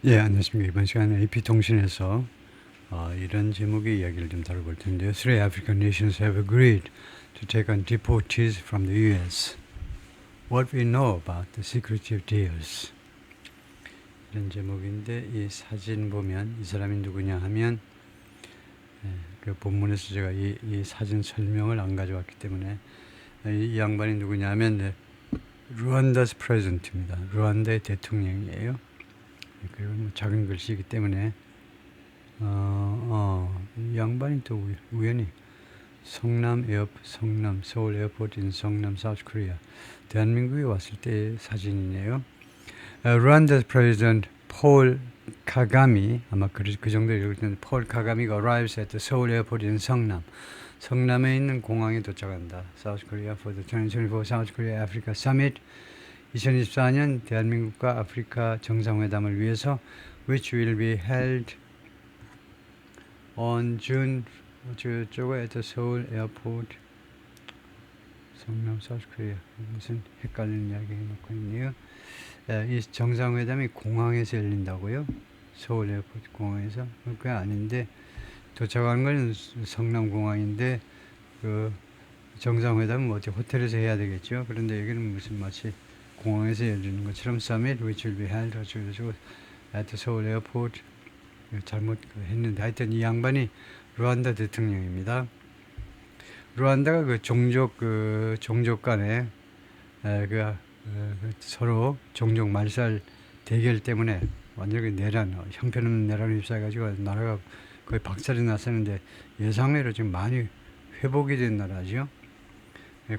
예, 안녕하십니까. 이번 시간에 AP통신에서 이런 제목의 이야기를 좀 다뤄볼 텐데요. Three African nations have agreed to take on deportees from the U.S. What we know about the secretive deals. 이런 제목인데 이 사진 보면 이 사람이 누구냐 하면 그 본문에서 제가 이 사진 설명을 안 가져왔기 때문에 이 양반이 누구냐 하면 루안다스 프레지던트입니다. 루안다의 대통령이에요. 그리고 뭐 작은 글씨이기 때문에 이 양반이 또 우연히 성남 서울 에어포트 성남 사우스 코리아 대한민국에 왔을 때 사진이네요. 루안다 프레지던트 폴 카가미 아마 그 정도 읽을 텐데 폴 카가미가 arrives at the Seoul Airport in 성남에 있는 공항에 도착한다. South Korea for the 2024 South Korea Africa Summit 2024년 대한민국과 아프리카 정상회담을 위해서 which will be held on June 저거 at the Seoul Airport 성남 사우스 코리아 무슨 헷갈리는 이야기 해놓고 있네요. 이 정상회담이 공항에서 열린다고요? 서울 에어포트 공항에서? 그게 아닌데 도착하는 건 성남공항인데 그 정상회담은 어디 호텔에서 해야 되겠죠. 그런데 여기는 무슨 마치 공항에서 열리는 것처럼 summit which will be held at the Seoul Airport 잘못 했는데 하여튼 이 양반이 루안다 대통령입니다. 루안다가 그 종족 간에 서로 종족 말살 대결 때문에 완전히 내란 형편없는 내란을 휩싸여가지고 나라가 거의 박살이 났었는데 예상외로 지금 많이 회복이 된 나라죠.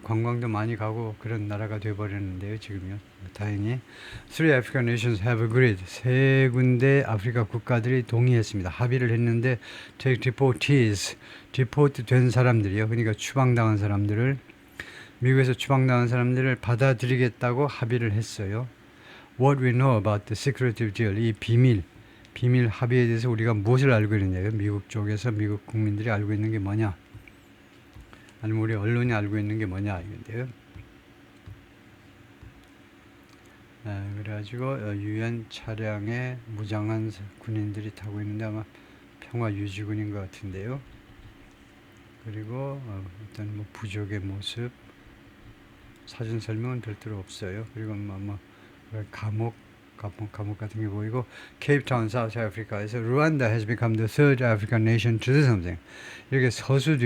관광도 많이 가고 그런 나라가 되어버렸는데요. 지금요. 다행히 Three African nations have agreed. 세 군데 아프리카 국가들이 동의했습니다. 합의를 했는데 take deportees, deport 된 사람들이요. 그러니까 추방당한 사람들을 미국에서 추방당한 사람들을 받아들이겠다고 합의를 했어요. What we know about the secretive deal, 이 비밀 합의에 대해서 우리가 무엇을 알고 있느냐요. 미국 쪽에서 미국 국민들이 알고 있는 게 뭐냐. 아니면 우리 언론이 알고 있는 게 뭐냐 이건데요. 그래가지고 유엔 차량에 무장한 군인들이 타고 있는데 아마 평화유지군인 것 같은데요. 그리고 일단 뭐 부족의 모습 사진 설명은 별도로 없어요. 그리고 뭐 감옥 같은 게 보이고 케이프타운 사우스 아프리카에서 루안다 has become the third African nation to do something. 이렇게 서수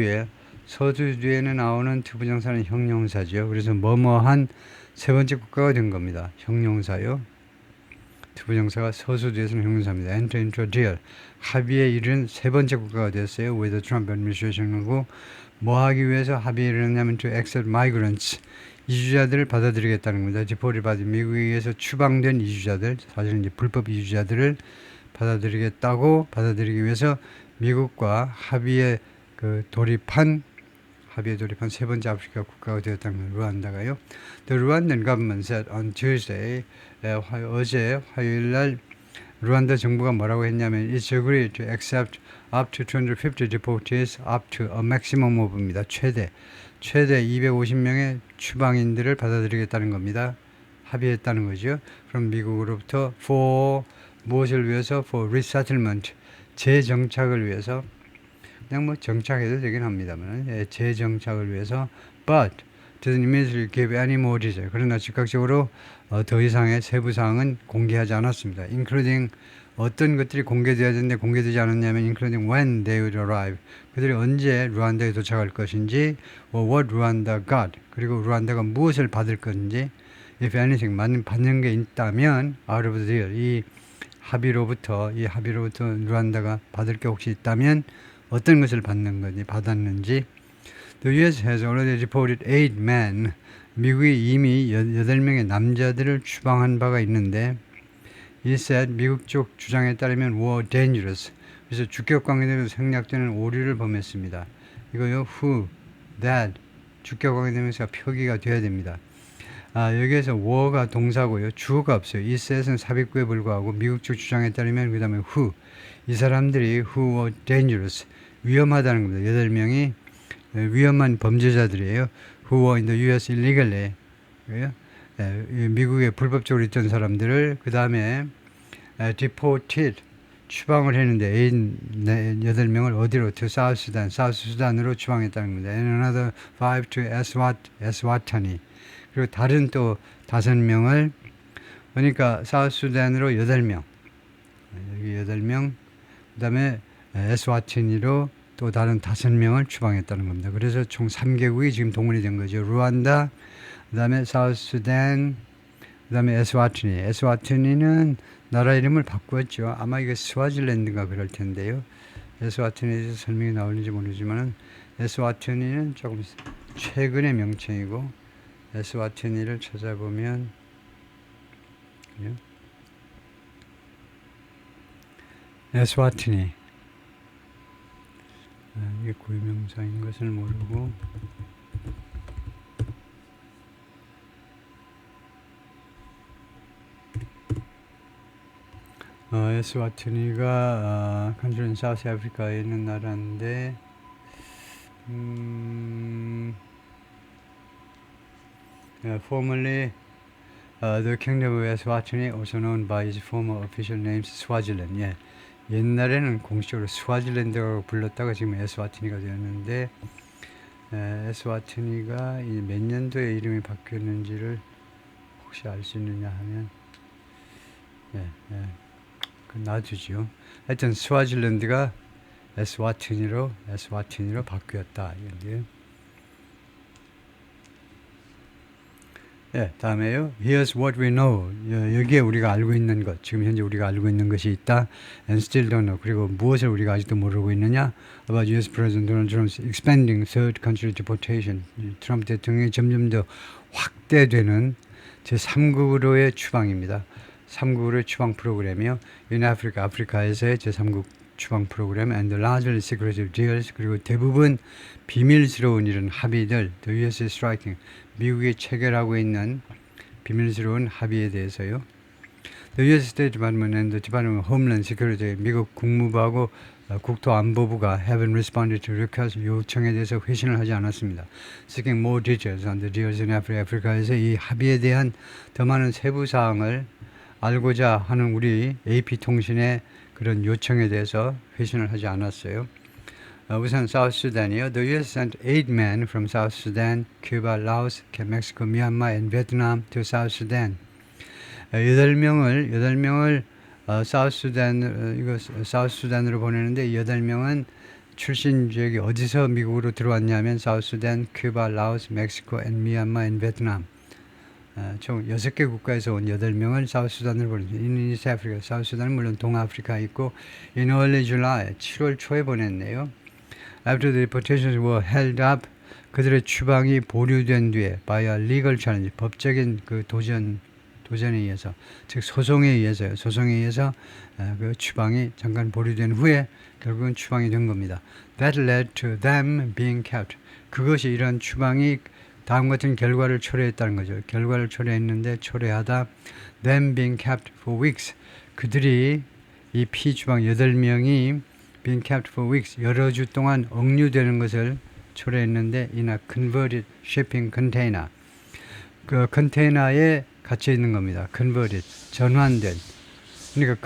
뒤에는 나오는 투부정사는 형용사죠. 그래서 뭐뭐한 세 번째 국가가 된 겁니다. 형용사요. 투부정사가 서수 뒤에서는 형용사입니다. Enter into a deal. 합의에 이른 세 번째 국가가 됐어요. With the Trump administration하고 뭐 하기 위해서 합의에 이르냐면 to accept migrants. 이주자들을 받아들이겠다는 겁니다. 디포를 받은 미국에 의해서 추방된 이주자들, 사실은 이제 불법 이주자들을 받아들이기 위해서 미국과 합의에 돌입한 세 번째 아프리카 국가가 되었다는 걸 루안다가요. The Rwandan government said on Tuesday, 어제 화요일 날 루안다 정부가 뭐라고 했냐면 it's agreed to accept up to 250 deportees up to a maximum of입니다. 최대 250명의 추방인들을 받아들이겠다는 겁니다. 합의했다는 거죠. 그럼 미국으로부터 for 무엇을 위해서 for resettlement 재정착을 위해서 그냥 뭐 정착해도 되긴 합니다만 재정착을 위해서 but doesn't immediately give any more detail. 그러나 즉각적으로 더 이상의 세부 사항은 공개하지 않았습니다. including 어떤 것들이 공개되어야 되는데 공개되지 않았냐면 including when they would arrive. 그들이 언제 루안다에 도착할 것인지 what Rwanda got. 그리고 루안다가 무엇을 받을 건지 if anything 받는 게 있다면 out of the deal. 이 합의로부터 루안다가 받을 게 혹시 있다면 어떤 것을 받았는지 The U.S. has already deported 8 men. 미국이 이미 8명의 남자들을 추방한 바가 있는데 He said 미국 쪽 주장에 따르면 were dangerous. 그래서 주격 관계대로 생략되는 오류를 범했습니다. 이거요, who, that, 주격 관계대명사가 표기가 되어야 됩니다. 여기에서 were가 동사고요. 주어가 없어요. 이 set은 삽입구에 불과하고 미국 쪽 주장에 따르면 그 다음에 who, 이 사람들이 who were dangerous, 위험하다는 겁니다. 8명이 위험한 범죄자들이에요. who were in the U.S. illegally. 미국에 불법적으로 있던 사람들을 그 다음에 deported 추방을 했는데 8명을 어디로 to South Sudan, 사우스 수단으로 추방했다는 겁니다. And another 5 to Eswatini. 그리고 다른 또 5명을 그러니까 사우스 수단으로 8명. 여기 8명. 그다음에 에스와티니로 또 다른 5명을 추방했다는 겁니다. 그래서 총 3개국이 지금 동원이 된 거죠. 루안다, 그다음에 사우스 수단, 그다음에 에스와티니. 에스와티니는 나라 이름을 바꾸었죠. 아마 이게 스와질랜드인가 그럴 텐데요. 에스와티니에서 설명이 나오는지 모르지만 에스와티니는 조금 최근의 명칭이고 에스와티니를 찾아보면 에스와티니 이게 고유명사인 것을 모르고 에스와티니가 컨트리 사우스 아프리카에 있는 나라인데 formerly the kingdom of Eswatini, also known by its former official names Swaziland. 예. 옛날에는 공식적으로 스와질랜드라고 불렀다가 지금 에스와티니가 되었는데 에스와티니가 몇 년도에 이름이 바뀌었는지를 혹시 알 수 있느냐 하면 놔두죠. 하여튼 스와질랜드가 에스와티니로 바뀌었다. 이건데요. 다음에요. Here's what we know. 여기에 우리가 알고 있는 것. 지금 현재 우리가 알고 있는 것이 있다. And still don't know. 그리고 무엇을 우리가 아직도 모르고 있느냐? About US President Donald Trump's expanding third country deportation. 트럼프 대통령이 점점 더 확대되는 제3국으로의 추방입니다. 3국으로의 추방 프로그램이요. In Africa, 아프리카에서의 제3국 추방 프로그램 and largely secretive deals. 그리고 대부분 비밀스러운 이런 합의들. The US is striking. 미국이 체결하고 있는 비밀스러운 합의에 대해서요. The U.S. State Department and the Department of Homeland Security, 미국 국무부하고 국토안보부가 haven't responded to request 요청에 대해서 회신을 하지 않았습니다. Seeking more details on the deals in Africa, 아프리카에서 이 합의에 대한 더 많은 세부 사항을 알고자 하는 우리 AP통신의 그런 요청에 대해서 회신을 하지 않았어요. 우선 사우스 수단이요. The U.S. sent 8 men from South Sudan, Cuba, Laos, Mexico, Myanmar, and Vietnam to South Sudan. 8명을 사우스 수단으로 보내는데 8명은 출신 지역이 어디서 미국으로 들어왔냐면 사우스 수단, 큐바, 라오스, 멕시코, and 미얀마, and 베트남. 총 6개 국가에서 온 8명을 사우스 수단으로 보냈습니다. In East Africa, 사우스 수단은 물론 동아프리카에 있고 in early July, 7월 초에 보냈네요. After the deportations were held up, 그들의 추방이 보류된 뒤에 by a legal challenge, 법적인 그 도전에 의해서, 즉 소송에 의해서 그 추방이 잠깐 보류된 후에 결국은 추방이 된 겁니다. That led to them being kept. 그것이 이런 추방이 다음 같은 결과를 초래했다는 거죠. 결과를 초래하다 them being kept for weeks. 그들이 이 피추방 8명이 being kept for weeks, 여러 주 동안 억류되는 것을 초래했는데 in a converted shipping container. 그 컨테이너에 갇혀 있는 겁니다. converted, 전환된. 그러니까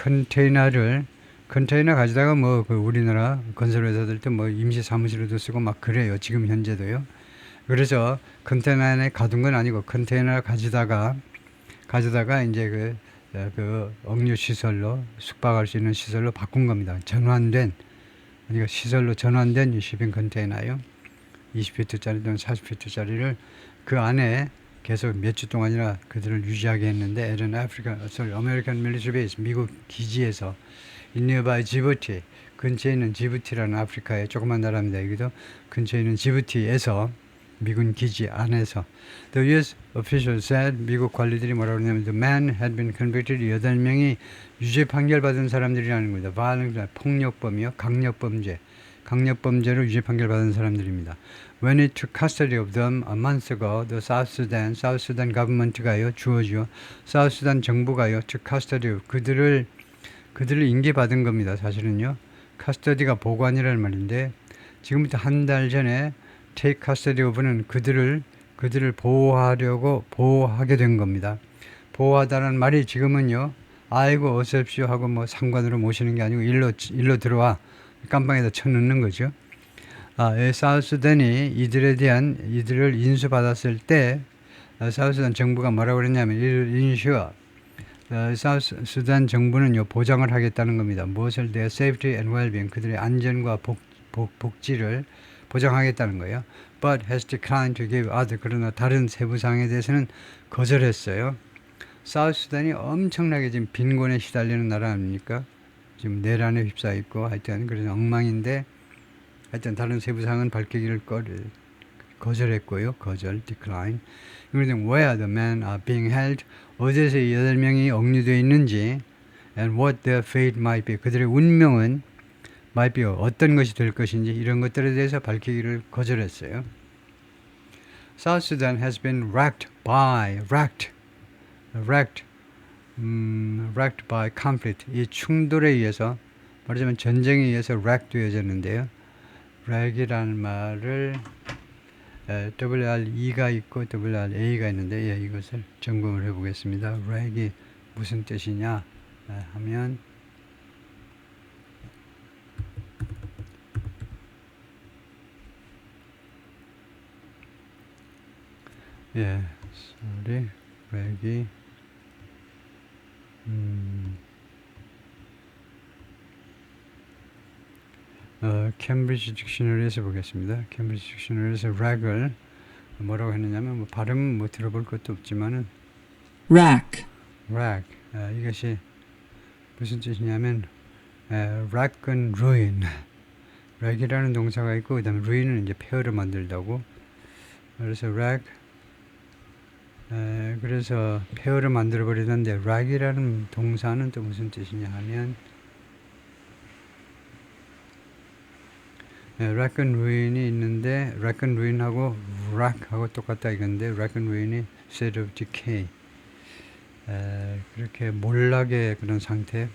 컨테이너 가지다가 뭐 그 우리나라 건설회사들도 뭐 임시 사무실로도 쓰고 막 그래요. 지금 현재도요. 그래서 컨테이너 안에 가둔 건 아니고 컨테이너 가져다가 이제 그 억류 시설로 숙박할 수 있는 시설로 바꾼 겁니다. 그러니까 시설로 전환된 shipping 컨테이너요. 20피트짜리 또는 40피트짜리를 그 안에 계속 몇 주 동안이나 그들을 유지하게 했는데 American Military Base, 미국 기지에서 in nearby Djibouti, 근처에 있는 지부티라는 아프리카의 조그만 나라입니다. 여기도 근처에 있는 지부티에서 미군 기지 안에서 The U.S. officials said, 미국 관리들이 뭐라고 그러냐면 the man had been convicted, 8명이 유죄 판결받은 사람들이라는 겁니다. violent, 폭력범이요. 강력범죄로 유죄 판결받은 사람들입니다. When it took custody of them a month ago, the South Sudan government가요, 주어지요. South Sudan 정부가요, took custody of, 그들을 인계받은 겁니다. 사실은요. custody가 보관이라는 말인데, 지금부터 한 달 전에 take custody of는 그들을 보호하게 된 겁니다. 보호하다는 말이 지금은요, 아이고 어서 오십시오 하고 뭐 상관으로 모시는 게 아니고 일로 들어와 깜방에다 쳐넣는 거죠. 사우스단이 이들을 인수받았을 때 사우스단 정부가 뭐라고 그랬냐면 인슈어 사우스단 정부는 보장을 하겠다는 겁니다. 무엇을 their safety and well-being 그들의 안전과 복지를 보장하겠다는 거예요. But has declined to give other 그러나 다른 세부 사항에 대해서는 거절했어요. 사우스단이 엄청나게 지금 빈곤에 시달리는 나라 아닙니까? 지금 내란에 휩싸여 있고 하여튼 그래서 엉망인데 하여튼 다른 세부 사항은 밝히기를 거절했고요. decline. 그런데 where the men are being held 어디서 이 8명이 억류되어 있는지 and what their fate might be 그들의 운명은 might be 어떤 것이 될 것인지 이런 것들에 대해서 밝히기를 거절했어요. South Sudan has been wrecked by conflict 이 충돌에 의해서 말하자면 전쟁에 의해서 wreck 되어졌는데요. wreck이라는 말을 WRE가 있고 WRA가 있는데 이것을 점검을 해보겠습니다. wreck이 무슨 뜻이냐 하면 wreck이 캠브리지 딕셔너리에서 보겠습니다. 캠브리지 딕셔너리에서 wreck을 뭐라고 했느냐면 뭐 발음은 뭐 들어볼 것도 없지만은 rack, 이것이 무슨 뜻이냐면 wreck은 ruin wreck이라는 동사가 있고 그 다음에 ruin은 이제 폐허를 만들다고 그래서 wreck 그래서 폐허를 만들어 버리던데 wreck이라는 동사는 또 무슨 뜻이냐 하면 wreck and ruin이 있는데 wreck and ruin하고 wreck하고 똑같다 이건데 wreck and ruin이 state of decay 그렇게 몰락의 그런 상태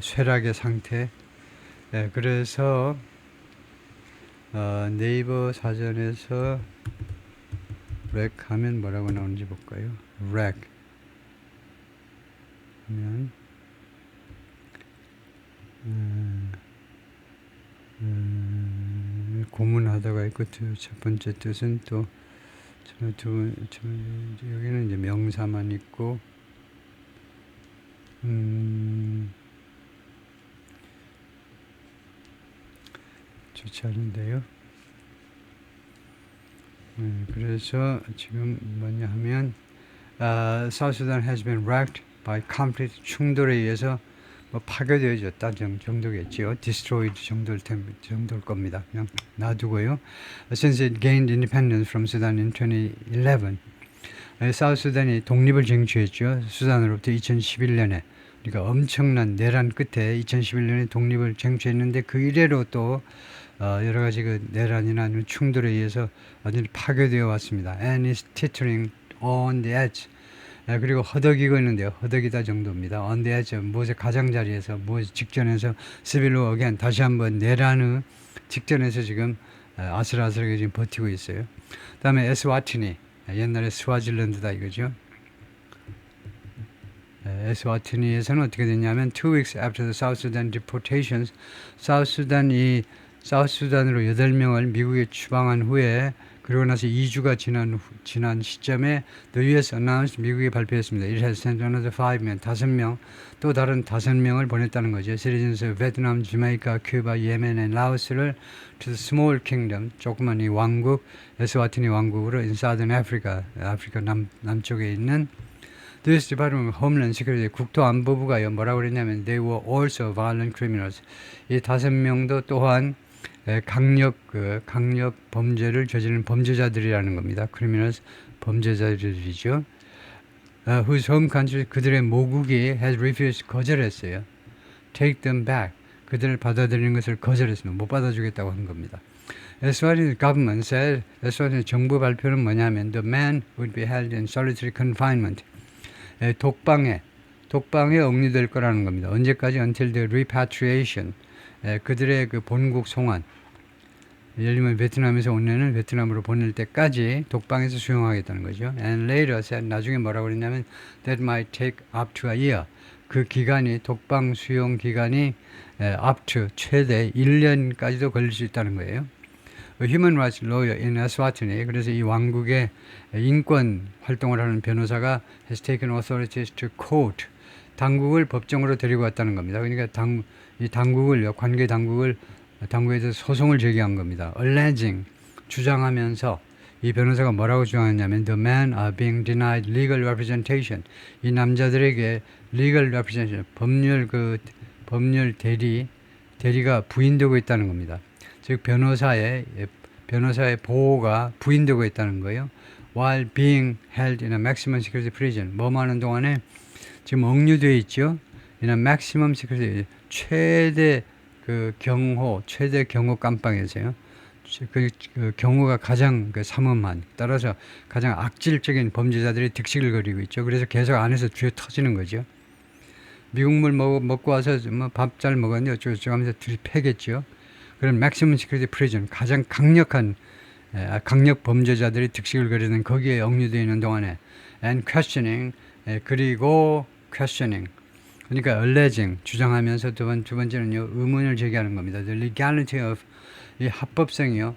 쇠락의 상태 그래서 네이버 사전에서 wreck 하면 뭐라고 나오는지 볼까요? wreck 하면 고문하다가 있고 첫 번째 뜻은 또 여기는 이제 명사만 있고 좋지 않은데요. 그래서 지금 뭐냐 하면 South Sudan has been wrecked by conflict 충돌에 의해서 뭐 파괴되어졌다 정도겠지요. destroyed 정도일 겁니다. 그냥 놔두고요. Since it gained independence from Sudan in 2011, 사우스 수단이 독립을 쟁취했죠. 수단으로부터 2011년에 그러니까 엄청난 내란 끝에 2011년에 독립을 쟁취했는데 그 이래로 또 여러 가지 그 내란이나 아니면 충돌에 의해서 완전히 파괴되어 왔습니다. And is teetering on the edge. 그리고 허덕이고 있는데요. 허덕이다 정도입니다. on the edge, 무엇의 가장자리에서, 무엇 직전에서 civil war again, 다시 한번 내란의 직전에서 지금 아슬아슬하게 지금 버티고 있어요. 그 다음에 에스와티니, 옛날에 스와질랜드다 이거죠. 에스와티니에서는 어떻게 됐냐면 2 weeks after the South Sudan deportations, 사우스수단으로 8명을 미국에 추방한 후에 그러고 나서 2주가 지난 시점에 The U.S. announced 미국이 발표했습니다. It has sent another 5명, 5명, 또 다른 5명을 보냈다는 거죠. Citizens of Vietnam, Jamaica, Cuba, Yemen, and Laos를 to the small kingdom, 조그만 이 왕국, 에스와티니 왕국으로 in Southern Africa, 아프리카 남쪽에 있는 The U.S. Department of Homeland Security, 국토안보부가요, 뭐라고 그랬냐면 They were also violent criminals. 이 5명도 또한 강력 범죄를 저지르는 범죄자들이라는 겁니다. criminals, 범죄자들이죠. whose home country, 그들의 모국이 has refused, 거절했어요. take them back, 그들을 받아들이는 것을 거절했습니다. 못 받아주겠다고 한 겁니다. Eswatini government said, Eswatini 정부 발표는 뭐냐면 the man would be held in solitary confinement, 독방에 억류될 거라는 겁니다. 언제까지? until the repatriation, 그들의 그 본국 송환, 예를 들면 베트남에서 온 애는 베트남으로 보낼 때까지 독방에서 수용하겠다는 거죠. And later said, 나중에 뭐라고 그랬냐면 that might take up to a year, 그 기간이 독방 수용 기간이 up to 최대 1년까지도 걸릴 수 있다는 거예요. Human Rights Lawyer in Eswatini, 그래서 이 왕국의 인권 활동을 하는 변호사가 has taken authorities to court, 당국을 법정으로 데리고 왔다는 겁니다. 그러니까 이 당국을요, 관계 당국에 대해서 소송을 제기한 겁니다. Alleging, 주장하면서 이 변호사가 뭐라고 주장했냐면 the men are being denied legal representation. 이 남자들에게 legal representation, 법률 대리가 부인되고 있다는 겁니다. 즉 변호사의 보호가 부인되고 있다는 거예요. While being held in a maximum security prison. 뭐하는 동안에 지금 억류되어 있죠. In a maximum security, 최대 경호 깜빵에서요. 그 경우가 가장 삼엄한, 따라서 가장 악질적인 범죄자들이 득식을 거리고 있죠. 그래서 계속 안에서 쥐어 터지는 거죠. 미국물 먹고 와서 밥 잘 먹었는데 어쩌고저쩌고 하면서 들이패겠죠. 그런 maximum security prison, 가장 강력 범죄자들이 득식을 거리는 거기에 억류되어 있는 동안에 and questioning, 그리고 questioning, 그러니까 alleging, 주장하면서 두 번째는요, 의문을 제기하는 겁니다. The legality of, 이 합법성에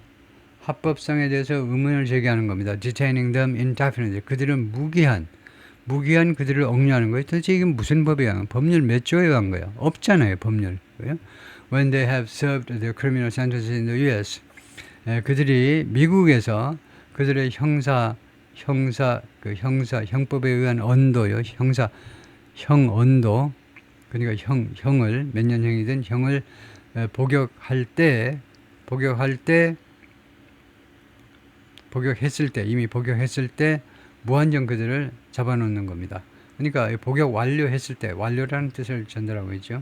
대해서 의문을 제기하는 겁니다. Detaining them indefinitely, 그들은 무기한 그들을 억류하는 거예요. 도대체 이게 무슨 법이야? 법률 몇 조에 의한 거야? 없잖아요, 법률. When they have served their criminal sentences in the U.S. 그들이 미국에서 그들의 형법에 의한 언도요, 형언도, 그러니까 형을, 몇 년형이든 형을 복역했을 때, 이미 복역했을 때, 무한정 그들을 잡아놓는 겁니다. 그러니까 복역 완료했을 때, 완료라는 뜻을 전달하고 있죠.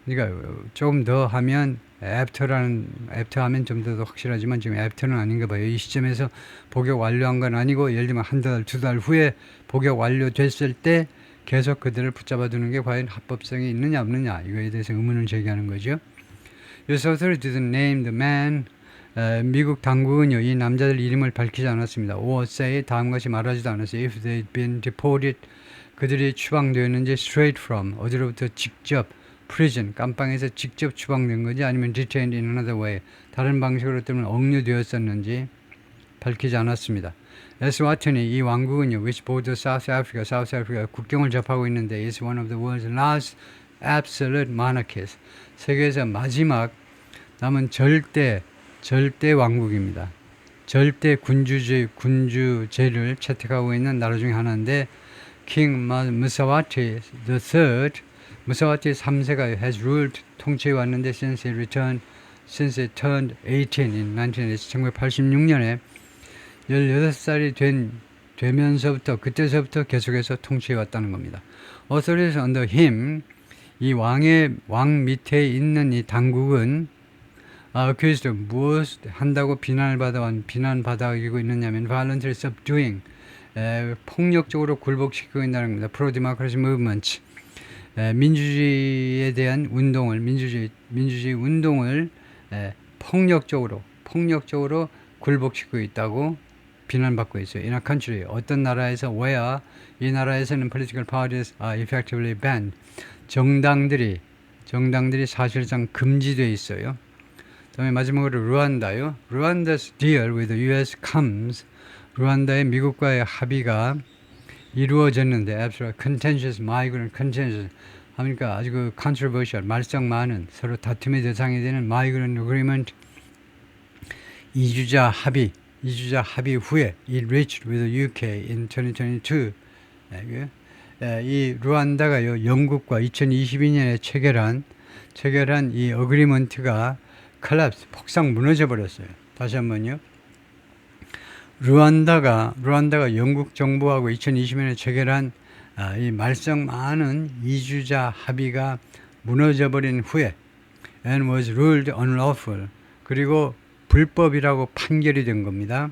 그러니까 조금 더 하면 after 하면 좀 더 확실하지만 지금 after는 아닌가 봐요. 이 시점에서 복역 완료한 건 아니고, 예를 들면 한 달, 두 달 후에 복역 완료됐을 때 계속 그들을 붙잡아 두는 게 과연 합법성이 있느냐 없느냐, 이거에 대해서 의문을 제기하는 거죠. US authorities didn't name the man. 미국 당국은요, 이 남자들 이름을 밝히지 않았습니다. or say, 다음 것이 말하지도 않았어요. If they'd been deported, 그들이 추방되었는지 straight from, 어디로부터 직접, prison, 깜빵에서 직접 추방된 건지 아니면 detained in another way, 다른 방식으로 때문에 억류되었었는지 밝히지 않았습니다. 에스와트니, 이 왕국은요, which borders South Africa, 국경을 접하고 있는데 is one of the world's last absolute monarchies, 세계에서 마지막 남은 절대 왕국입니다. 절대 군주제를 채택하고 있는 나라 중에 하나인데, King Mswati III, 무사와티 3세가 has ruled, 통치해 왔는데 since it turned 18 in 1986년에 16살이 되면서부터, 그때서부터 계속해서 통치해 왔다는 겁니다. Authorities under him, 이 왕 밑에 있는 이 당국은 accused, 무엇 한다고 비난받아가고 있느냐면 violently subduing, 폭력적으로 굴복시키고 있다는 겁니다. Pro-democracy movements, 민주주의에 대한 운동을, 민주주의 운동을 폭력적으로 굴복시키고 있다고 비난받고 있어요. In a country, 어떤 나라에서, where, 이 나라에서는 political parties are effectively banned, 정당들이 사실상 금지되어 있어요. 다음에 마지막으로 루안다요. Rwanda's deal with the U.S. comes, 루안다의 미국과의 합의가 이루어졌는데, absolute contentious, migrant contentious, 하니까 아주 controversial, 말썽 많은, 서로 다툼의 대상이 되는 migrant agreement, 이주자 합의 후에 it reached with the UK in 2022. 이 루안다가요, 영국과 2022년에 체결한 이 어그리먼트가 collapse, 폭삭 무너져 버렸어요. 다시 한번요. 루안다가 영국 정부하고 2020년에 체결한 이 말썽 많은 이주자 합의가 무너져버린 후에 and was ruled unlawful, 그리고 불법이라고 판결이 된 겁니다.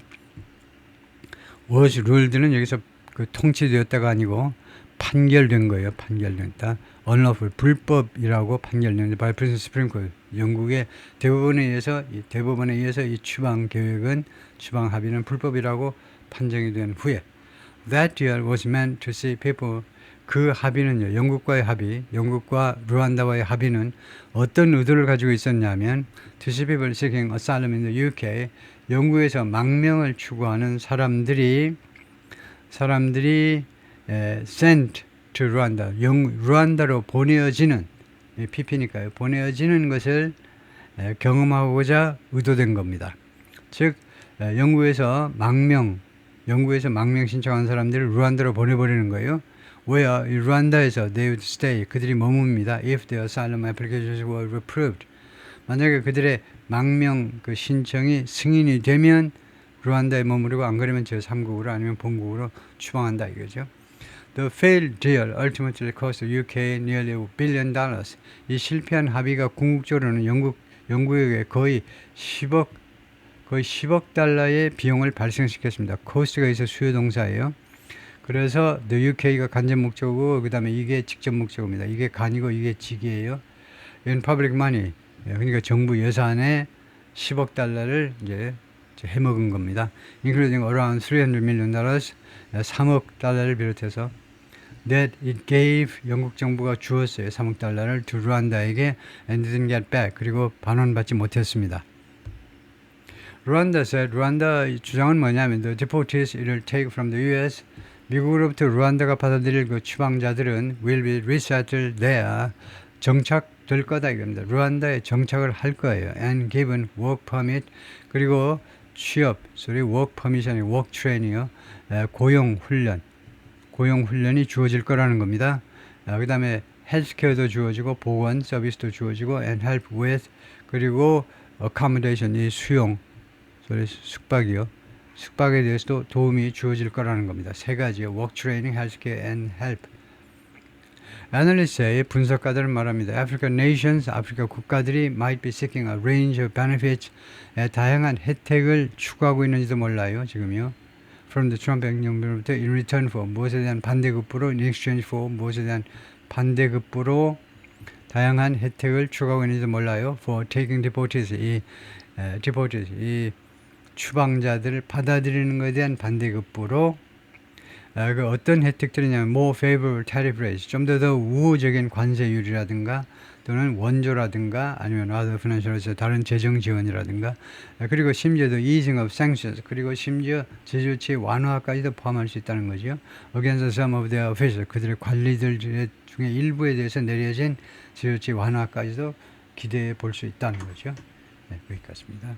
was ruled는 여기서 그 통치되었다가 아니고 판결된 거예요. 판결됐다. unlawful, 불법이라고 판결된 by Prison Supreme Court, 영국의 대법원에 의해서 이 추방 합의는 불법이라고 판정이 된 후에, that deal was meant to see people 그 합의는요, 영국과의 합의, 영국과 루안다와의 합의는 어떤 의도를 가지고 있었냐면 to see people seeking asylum in the UK, 영국에서 망명을 추구하는 사람들이 sent to Rwanda, 루안다로 보내어지는, PP니까요, 보내어지는 것을 경험하고자 의도된 겁니다. 즉 영국에서 망명 신청한 사람들을 루안다로 보내버리는 거예요. where 루안다에서 they would stay, 그들이 머뭅니다. if their asylum applications were approved, 만약에 그들의 망명 그 신청이 승인이 되면 루안다에 머무르고, 안 그러면 제3국으로 아니면 본국으로 추방한다 이거죠. The failed deal ultimately cost the UK nearly $1 billion. 이 실패한 합의가 궁극적으로는 영국에게 거의 10억 달러의 비용을 발생시켰습니다. cost가 있어 수요 동사예요. 그래서 the UK가 간접 목적이고, 그 다음에 이게 직접 목적입니다. 이게 간이고 이게 직이에요. in public money, 그러니까 정부 예산에 10억 달러를 이제 해먹은 겁니다. including around $300 million, 3억 달러를 비롯해서 that it gave, 영국 정부가 주었어요. 3억 달러를 to 루안다에게 and didn't get back, 그리고 반환받지 못했습니다. 루안다 주장은 뭐냐면 the deportees it will take from the US, 미국으로부터 루안다가 받아들일 그 추방자들은 will be resettled there, 정착될 거다 이겁니다. 루안다에 정착을 할 거예요. and given work permit, 그리고 취업, work permission이 work train이요, 고용훈련이 주어질 거라는 겁니다. 그 다음에 헬스케어도 주어지고, 보건 서비스도 주어지고, and help with, 그리고 accommodation, 이 수용, 숙박이요. 숙박에 대해서도 도움이 주어질 거라는 겁니다. 세 가지요. work training, healthcare, and help. 애널리스트의 분석가들은 말합니다. African nations, 아프리카 국가들이 might be seeking a range of benefits, 다양한 혜택을 추구하고 있는지도 몰라요. 지금요. From the Trump 행정부로부터 in return for, 무엇에 대한 반대급부로, in exchange for, 무엇에 대한 반대급부로 다양한 혜택을 추구하고 있는지도 몰라요. For taking deportees, 이 추방자들을 받아들이는 것에 대한 반대급부로 그 어떤 혜택들이냐면 more favorable tariff rates, 좀 더 우호적인 관세율이라든가 또는 원조라든가 아니면 other financial, 다른 재정 지원이라든가, 그리고 심지어 the easing of sanctions, 그리고 심지어 제조치 완화까지도 포함할 수 있다는 거죠. against some of their officials, 그들의 관리들 중에 일부에 대해서 내려진 제조치 완화까지도 기대해 볼 수 있다는 거죠. 네, 여기까지입니다.